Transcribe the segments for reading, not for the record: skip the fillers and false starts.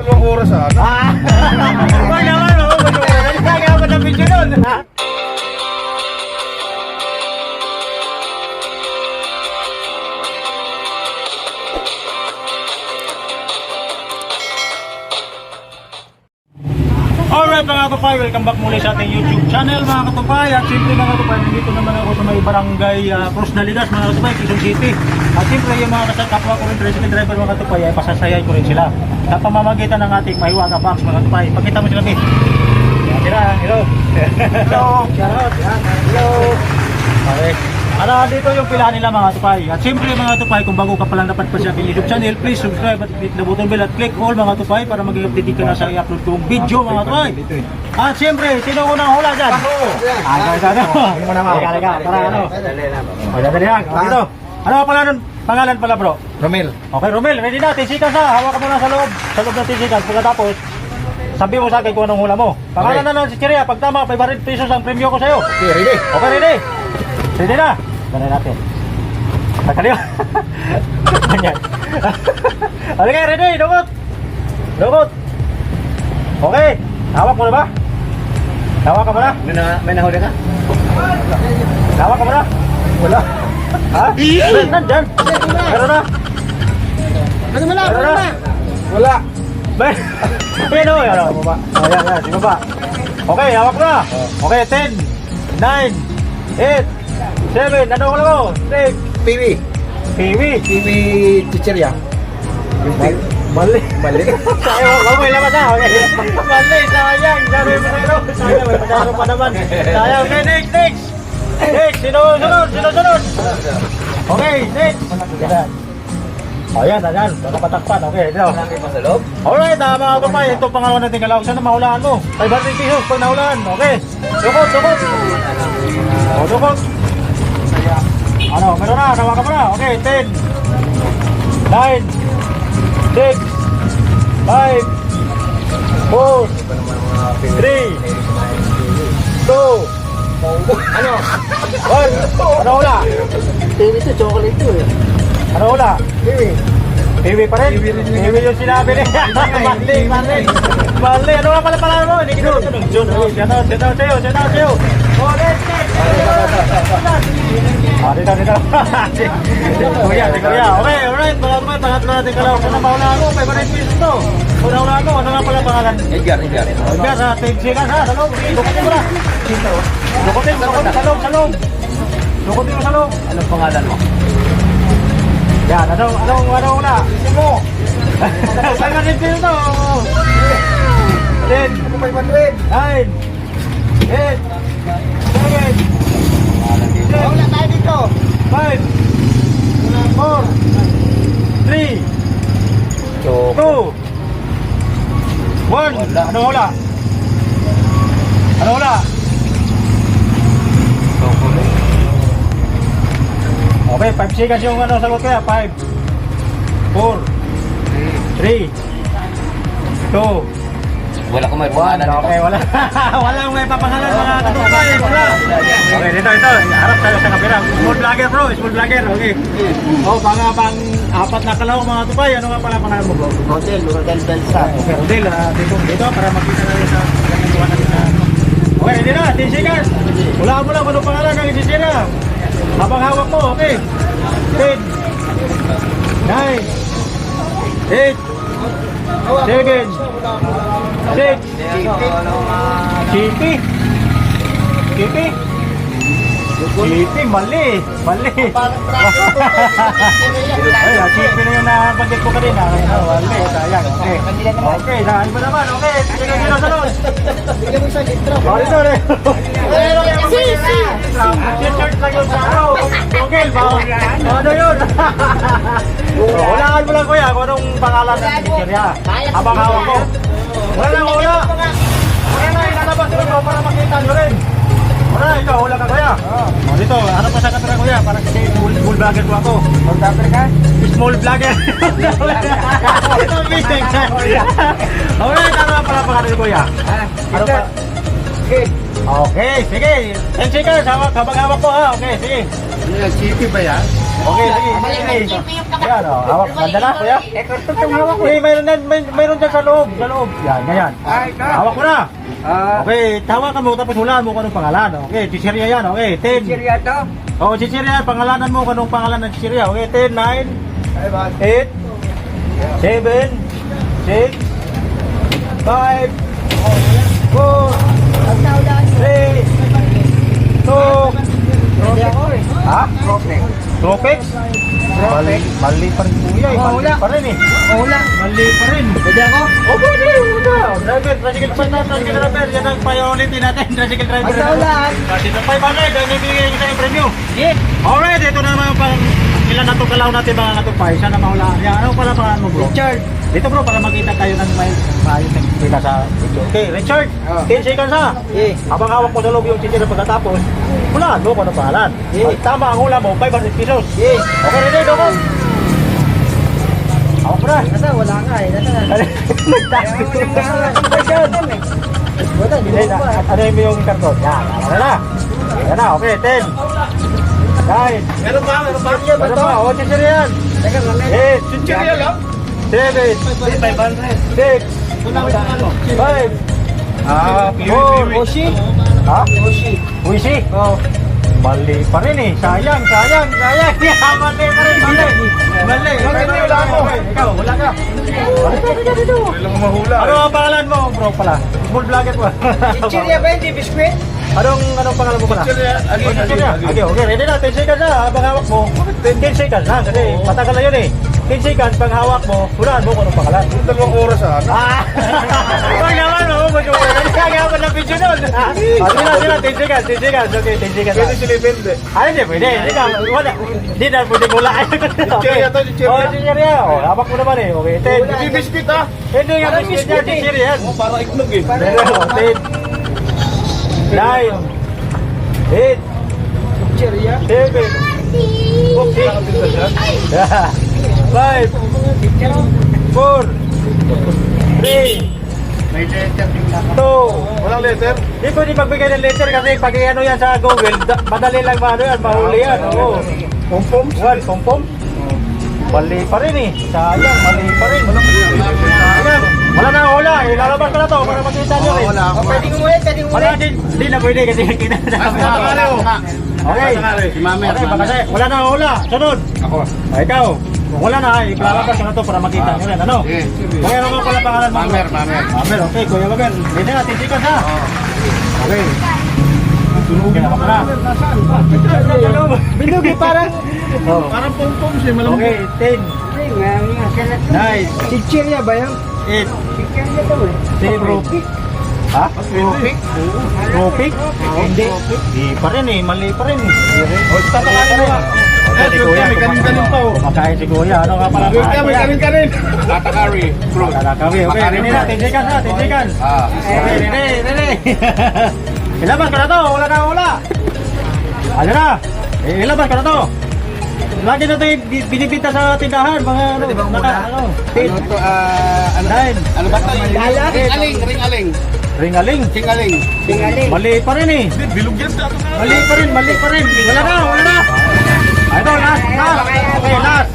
Yung oras ha. Wag naman, kaya ako na video nun. Alright mga kapay, welcome back muli sa ating YouTube channel mga kapay. At siyempre mga kapay, nandito naman ako sa may barangay Cruz Naligas mga kapay, Quezon City. At siyempre yung mga kapwa ko rin, tricycle driver mga kapay, ay pasasayay ko rin sila sa pamamagitan ng ating Mahiwaga Box mga kapay. Pakita mo sila Miss. Yan sila, hello. Hello. Hello. Okay. Dito yung pila nila mga tupay. At siyempre mga tupay, kung bago ka pa lang dapat pa sa aking YouTube channel, please subscribe at click the button bell at click all mga tupay para maging update ka na sa i-upload kong video mga tupay. At siyempre, sino unang hula dyan? Guys, ano? Halika, para ano? Dali lang, dito. Ano ang pangalan pala bro? Romel. Okay, Romel, ready na, 10 seconds ha. Hawak ka muna sa loob ng 10 seconds. Pagkatapos, sabi mo sa akin kung anong hula mo. Pangalan na lang si Chiria, pag tama, 500 pesos ang premyo ko sa'yo. Okay, ready? Okay, ready? Ready na? Ganyan natin. Nakaliwa. Ganyan. Okay, ready? Dukot. Dukot. Okay. Hawak mo na ba? Hawak ka mo na? May nahuli ka? Hawak ka mo na? Wala. Ha? Nandyan. Meron na. Meron na. Wala. Yan o. Yan o. Baba. Yan. Di baba. Okay, hawak mo na. Okay, 10, 9, 8, 7, ano ko lang mo? 6. Piwi. Piwi. Piwi chichirya. Mali. Mali. Sayang, huwag mo ilaman na. Okay. Mali, sayang. Sabi mo na yun. Sayang, may pasaro pa naman. Sayang. Okay, next. Next. Sunod. Okay, next. Ayan. Nakapatakpan. Okay, dito. Alright, mga kapay. Itong pangalawa natin kalawag. Sana mahulaan mo. 500 pesos pag nahulaan. Okay. Dukot. Dukot. Ano, meron na. Nawakan mo na. Okay, 10, 9, 6, 5, 4, 3, 2, ano? 1. Ano hula? Piwi ito, chocolate ito eh. Ano hula? Piwi pa rin? Piwi yung sinabi niya. Mali. Ano nga pala mo? Hindi kita ito. John, shout out sa'yo. Oh, next. Dito. Kuya. Okay, alright. Pangatlo natin kalawag. Kung napahulaan mo, 500 pesos to. Kung nahulaan mo, ano nga pala pangalan? Edgar. Edgar, ha? 10 seconds, ha? Sa loob. Dukutin mo na. Dukutin sa loob. Dukutin mo sa loob. Anong pangalan mo? Yan, anong una? Isin mo. 500 pesos to. 10, 9, 8, 7, Wala tayo dito. 5, 4, 3, 2, 1. Ano hula? Okay, 5 seconds yung sagot kaya. 5, 4, 3, 2, Wala ko may pangalan. Okay, wala. Walang may papangalan mga katupay. Wala. Okay, dito. Harap tayo sa kamera. Small vlogger bro, okay. Pang-apat na kalawang mga tupay. Ano nga pala pangalan mo bro? Hotel Belsa. Okay, Rodel, dito para makita na rin sa ganituwa natin na. Okay, hindi na, 10 seconds. Wala mo lang kung anong pangalan ng isisira. Habang hawak mo, okay. 10, 9, 8, 7, 6, Chipi, mali. Ay, chipi na yung nabanggit ko kanina. Mali, sayang. Okay, saan ba naman? Okay, sino sa loob? Bigyan mo sa litro. Dito. T-shirt lang yung sa araw. Okay, ano yun? Hulaan mo lang kuya kung anong pangalan ng teacher habang hawak ko. Wala na, ilalabas nyo para makita nyo rin. Wala, ikaw, hula ka kuya. Dito, ano pa sa katara kuya? Parang kasi small vlogger ko ako. Small vlogger ka? Small vlogger. Ito, mistake ka. Alright, ano pala pangalan nyo kuya? Ano pa? Okay, sige. 10 seconds, habang hawak ko ha. Okay, sige. Chipi ba yan? Okay, sige. Yan, oh. Hawak. Ganda na, kuya. Okay, mayroon dyan sa loob. Sa loob. Yan, ganyan. Hawak mo na. Okay, tawakan mo tapos hulaan mo kung anong pangalan. Okay, Chichirya yan. Okay, 10. Chichirya to? Oh, Chichirya, pangalanan mo kung anong pangalan ng Chichirya. Okay, 10, 9, 8, 7, 6, 5, 4, 3, 2, ha? Tropex? Mali pa rin kuya eh. Mali pa rin eh. Mali pa rin. Pwede ako? Oh, pwede. Driver, tricycle driver. Yan ang priority natin. Tricycle driver. Magkaulan. Dito 500. Yan yung bigay ko sa yung premyo. Alright, ito naman yung pang ilan na itong kalaw natin mga katupay. Sana mahulaan. Yan, ano pala pangalan mo bro? Richard. Dito bro, para makita tayo ng may maayos na kita sa video. Okay, Richard. 10 seconds ha. Habang hawak mo sa loob yung chichira pagkatapos, hulaan mo kung ano pangalan. Pag tama ang hula mo, 500 pesos. Okay, ready, Doko? Hawak mo na. Nasa, wala nga eh. Nasa. Ano yung karton? Yan, ano na. Yan na, okay, 10. 9. Meron ba? Ano pa? O, chichira yan. Teka, mamaya. 8. Chichirya lang? 7. 6. 5. 4. Oshi? Ha? Oshi. Uisi? Oo. Mali pa rin eh. Sayang. Mali pa rin. Mali. Wala mo. Ikaw, wala ka. Ano ang pangalan mo, bro pala? Full vlogger mo. Chichirya ba hindi biskwit? Anong pangalan mo pala? Okay, ready na. 10 seconds na. Habang hawak mo, 10 seconds na. Kasi matagal na yun eh. 10 seconds, pag hawak mo, hulaan mo kung anong pangalan. 2 oras ah. Huwag naman mo, kaya pa na video nun. Sila, 10 seconds. Okay, 10 seconds. Pwede silipin, de. Hindi pwede. Hindi na pwede hulaan. Chichirya to, chichirya. Oh, chichirya. Oh, hawak mo naman eh. Okay, 10. Hindi biscuit ah. Hindi nga biscuit yan, chichirya yan. Para iklog eh. 10. 9, 8, Chichirya? 7, 5, 4, 3, May letter din lang. 2. Walang letter? Hindi pwede magbigay ng letter kasi pag ano yan sa Google, madali lang mahuli yan. Oo. Pom-pom? Pom-pom? Mali pa rin eh. Sayang, mali pa rin. Sayang. Wala na hula. Ilalabas ko na to para makita nyo eh. Wala ako. Pwede umulit, pwede Wala umulit. din. Hindi na pwede kasi kita na. Okay. Si Mamer. Okay, baka wala na hula. Sunod. Ako. Ikaw. Kung wala na, ilalabas ko na to para makita nyo rin. Ano? Sige. Kaya naman pala pangalan mo. Mamer. Mamer, okay. Kuya Mamer. Hindi na, titikas ha. Okay. Okay na ka pala. Bilugi parang. Parang pom-pom siya. Okay, 10, Nice. Chichirya ba yan? 8, Chichirya to eh. 0. Ha? Tropik? Tropik? Hindi. Di pa rin eh. Mali pa rin eh. O, tatanganin mo ah. May kanin-kanin pa oh. Kumakain si Kuya. Ano nga pala? May kanin-kanin. Tatakari. Fruit. Kalakawi. Okay, rini na. 10 seconds na. 10 seconds. Okay, rini. Ilabas ka na to. Wala na wala. Ano na? Ilabas ka na to. Lagi na ito yung binibinta sa tindahan. Mga ano. Pwede bang muna? Ano? Ano to? Ano ba to? Ring-aling. Ringaling. King-aling. Tingaling. Mali pa rin eh. Bilog yan. Mali pa rin. Wala na. Ito, last. Okay, last.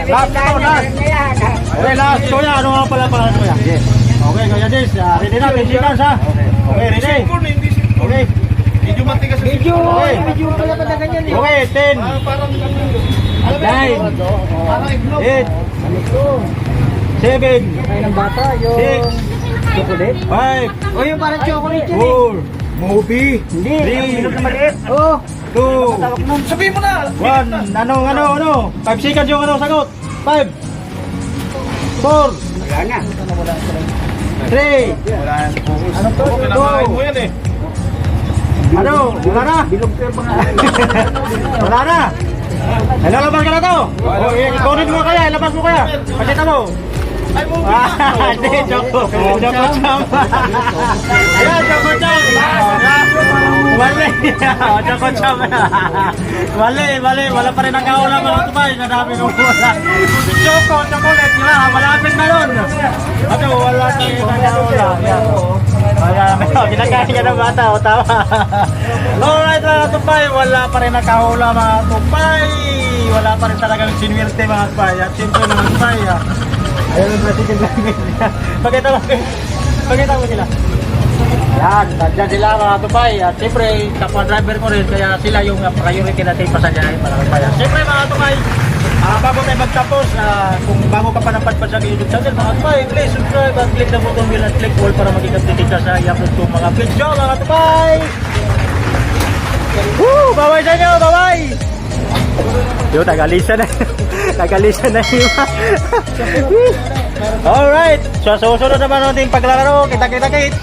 Last. Okay, last. Kuya, ano nga pala pangalan Kuya? Yes. Okay, Kuya Des. Ready na, 10 seconds ha. Okay, ready. Okay. Medyo matigas. Medyo Okay. pala pa na ganyan eh. Okay, 10, Parang 9, parang iglog. 8, 7, Kaya ng bata, yung 6, chocolate. 5, O yung parang chocolate yun 4, movie, Hindi, 3, na maliit. Oh, 2, Sabihin mo na. 1, ano, 5 seconds yung ano, sagot, 5, 4, wala na. 3, Wala yan. Ano to? Kinakain mo yan eh. ano, wala na, wala na. Ilalabas ka na to. O, ikunin mo kaya, ilabas mo kaya. Pakita mo. Ay mo. Hindi, Choco Cham. Ayan, Choco Cham. Mali. Choco Cham. Mali. Wala pa rin ang kaula mga tubay. Nadami ng wala. Choco, chocolate. Malapit na yun. Ato, wala tayong kaula. Ayan, kinakain ka ng bata. O, tama. Alright mga katupay, wala pa rin nakahula mga katupay. Wala pa rin talagang sinwerte mga katupay. At siyempre mga katupay, ayun na si Kindragon. Pakita mo sila. Yan, nandiyan sila mga katupay. At siyempre, kapwa driver ko rin, kaya sila yung priority natin pasanyahin mga katupay. At siyempre mga katupay, bago tayo magtapos, kung bago ka pa napadpad sa YouTube channel mga katupay, please subscribe at click the button bell at click all para maging updated ka sa i-upload kong mga video mga katupay. Woo! Bye-bye sa inyo! Bye-bye! Yun, nagalisa na. Nagalisa na yun. Alright! So, susunod naman natin paglalaro. Kita-kita-kit!